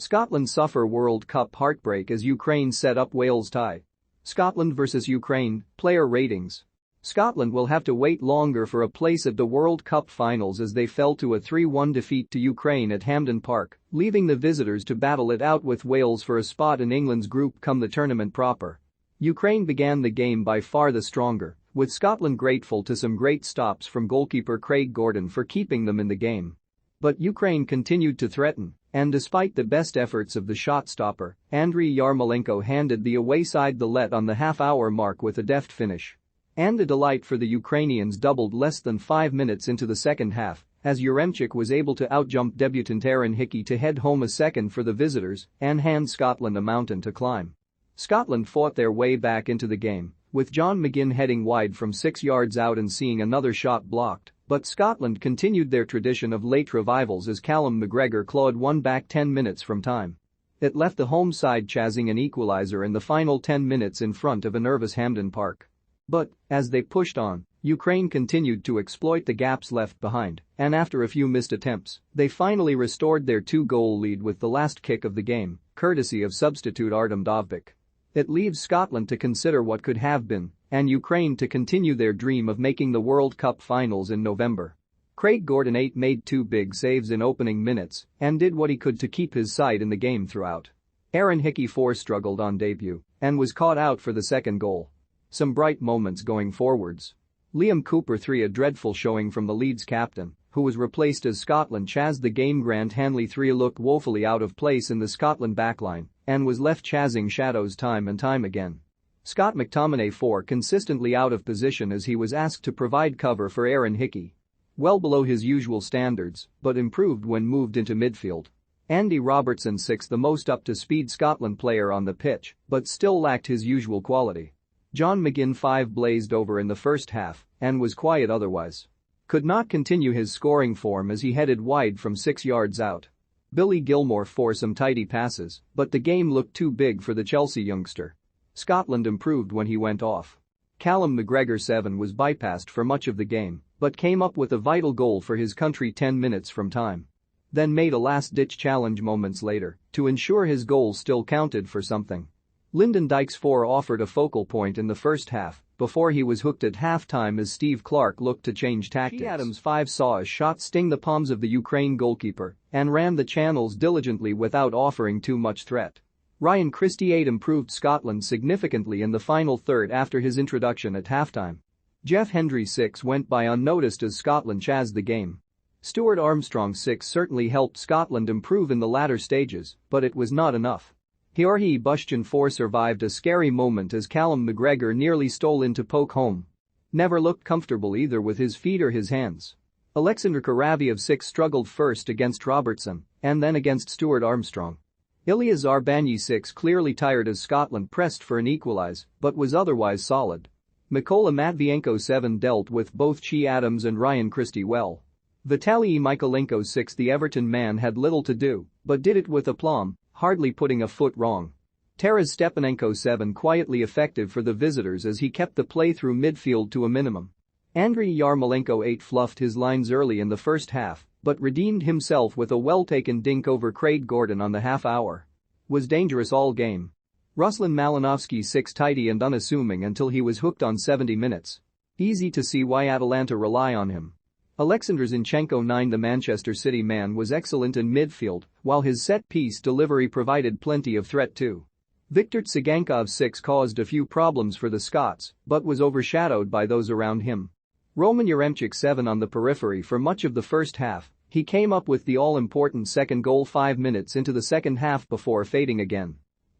Scotland suffer World Cup heartbreak as Ukraine set up Wales tie. Scotland vs Ukraine, player ratings. Scotland will have to wait longer for a place at the World Cup finals as they fell to a 3-1 defeat to Ukraine at Hampden Park, leaving the visitors to battle it out with Wales for a spot in England's group come the tournament proper. Ukraine began the game by far the stronger, with Scotland grateful to some great stops from goalkeeper Craig Gordon for keeping them in the game. But Ukraine continued to threaten, and despite the best efforts of the shot stopper, Andriy Yarmolenko handed the away side the lead on the half-hour mark with a deft finish. And the delight for the Ukrainians doubled less than 5 minutes into the second half, as Yaremchuk was able to outjump debutant Aaron Hickey to head home a second for the visitors and hand Scotland a mountain to climb. Scotland fought their way back into the game, with John McGinn heading wide from 6 yards out and seeing another shot blocked, but Scotland continued their tradition of late revivals as Callum McGregor clawed one back 10 minutes from time. It left the home side chasing an equaliser in the final 10 minutes in front of a nervous Hampden Park. But, as they pushed on, Ukraine continued to exploit the gaps left behind, and after a few missed attempts, they finally restored their 2-goal lead with the last kick of the game, courtesy of substitute Artem Dovbyk. It leaves Scotland to consider what could have been, and Ukraine to continue their dream of making the World Cup finals in November. Craig Gordon made 2 big saves in opening minutes and did what he could to keep his side in the game throughout. Aaron Hickey 4 struggled on debut and was caught out for the second goal. Some bright moments going forwards. Liam Cooper 3 a dreadful showing from the Leeds captain, who was replaced as Scotland chased the game. Grant Hanley 3 looked woefully out of place in the Scotland backline and was left chasing shadows time and time again. Scott McTominay 4 consistently out of position as he was asked to provide cover for Aaron Hickey. Well below his usual standards, but improved when moved into midfield. Andy Robertson 6 the most up-to-speed Scotland player on the pitch, but still lacked his usual quality. John McGinn 5 blazed over in the first half and was quiet otherwise. Could not continue his scoring form as he headed wide from 6 yards out. Billy Gilmore 4 some tidy passes, but the game looked too big for the Chelsea youngster. Scotland improved when he went off. Callum McGregor 7 was bypassed for much of the game, but came up with a vital goal for his country 10 minutes from time. Then made a last-ditch challenge moments later to ensure his goal still counted for something. Lyndon Dykes 4 offered a focal point in the first half before he was hooked at halftime as Steve Clark looked to change tactics. Adams 5 saw a shot sting the palms of the Ukraine goalkeeper and ran the channels diligently without offering too much threat. Ryan Christie 8 improved Scotland significantly in the final third after his introduction at halftime. Jeff Hendry 6 went by unnoticed as Scotland chased the game. Stuart Armstrong 6 certainly helped Scotland improve in the latter stages, but it was not enough. Georgi Bushchin 4 survived a scary moment as Callum McGregor nearly stole in to poke home. Never looked comfortable either with his feet or his hands. Alexander Karaviev 6 struggled first against Robertson and then against Stuart Armstrong. Ilya Zarbanyi 6 clearly tired as Scotland pressed for an equalize but was otherwise solid. Mykola Matvienko 7 dealt with both Che Adams and Ryan Christie well. Vitaly Mykolenko 6 the Everton man had little to do but did it with aplomb, hardly putting a foot wrong. Taras Stepanenko 7 quietly effective for the visitors as he kept the play through midfield to a minimum. Andriy Yarmolenko 8 fluffed his lines early in the first half but redeemed himself with a well-taken dink over Craig Gordon on the half-hour. Was dangerous all game. Ruslan Malinovsky 6 tidy and unassuming until he was hooked on 70 minutes. Easy to see why Atalanta rely on him. Alexander Zinchenko 9 the Manchester City man was excellent in midfield, while his set-piece delivery provided plenty of threat too. Viktor Tsigankov 6 caused a few problems for the Scots, but was overshadowed by those around him. Roman Yaremchuk 7 on the periphery for much of the first half, he came up with the all-important second goal 5 minutes into the second half before fading again.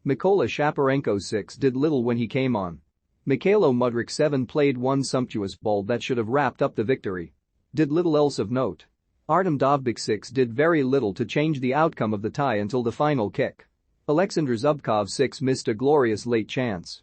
Mykola Shaparenko 6 did little when he came on. Mikhailo Mudryk 7 played one sumptuous ball that should have wrapped up the victory. Did little else of note. Artem Dovbyk 6 did very little to change the outcome of the tie until the final kick. Alexander Zubkov 6 missed a glorious late chance.